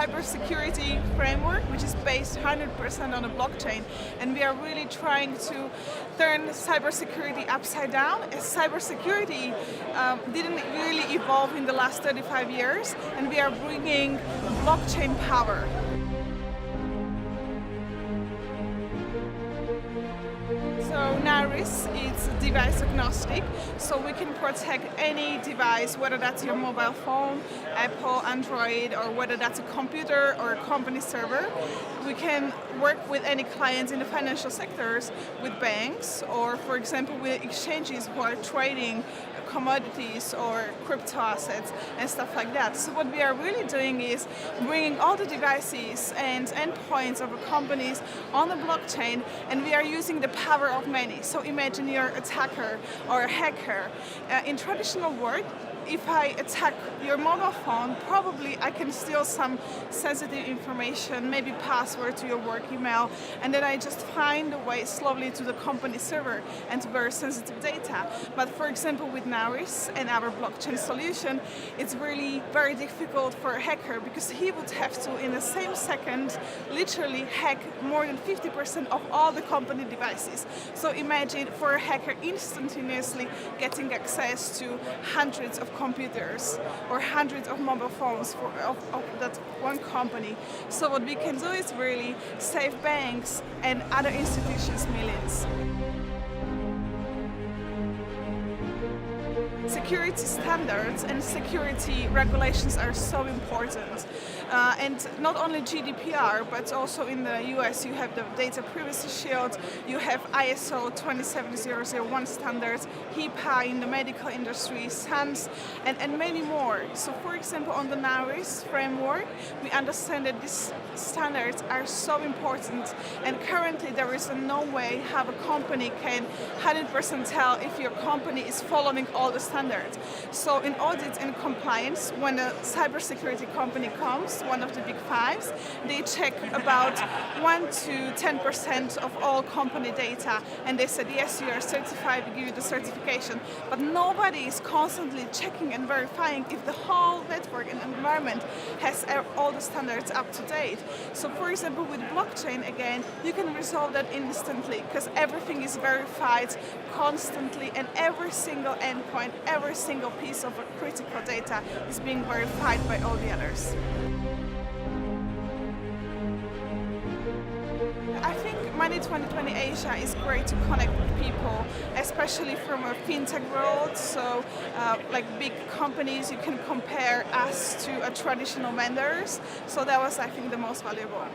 cybersecurity framework, which is based 100% on a blockchain, and we are really trying to turn cybersecurity upside down, as cybersecurity didn't really evolve in the last 35 years, and we are bringing blockchain power. So Naoris is device agnostic, so we can protect any device, whether that's your mobile phone, Apple, Android, or whether that's a computer or a company server. We can work with any clients in the financial sectors, with banks, or for example with exchanges who are trading commodities or crypto assets and stuff like that. So what we are really doing is bringing all the devices and endpoints of companies on the blockchain, and we are using the power of many. So imagine you're an attacker or a hacker. In traditional world, if I attack your mobile phone, probably I can steal some sensitive information, maybe password to your work email, and then I just find a way slowly to the company server and to very sensitive data. But for example, with Naoris and our blockchain solution, it's really very difficult for a hacker, because he would have to, in the same second, literally hack more than 50% of all the company devices. So imagine for a hacker instantaneously getting access to hundreds of computers or hundreds of mobile phones of that one company. So what we can do is really save banks and other institutions millions. Security standards and security regulations are so important. And not only GDPR, but also in the US you have the Data Privacy Shield, you have ISO 27001 standards, HIPAA in the medical industry, SANS, and many more. So for example, on the Naoris framework, we understand that these standards are so important, and currently there is no way how a company can 100% tell if your company is following all the standards. So in audit and compliance, when a cybersecurity company comes, one of the big fives, they check about 1 to 10% of all company data, and they said, yes, you are certified, we give you the certification. But nobody is constantly checking and verifying if the whole network and environment has all the standards up to date. So for example, with blockchain, again, you can resolve that instantly, because everything is verified constantly, and every single endpoint, every single piece of critical data is being verified by all the others. I think Money 2020 Asia is great to connect with people, especially from a fintech world. So like big companies, you can compare us to traditional vendors. So that was, I think, the most valuable.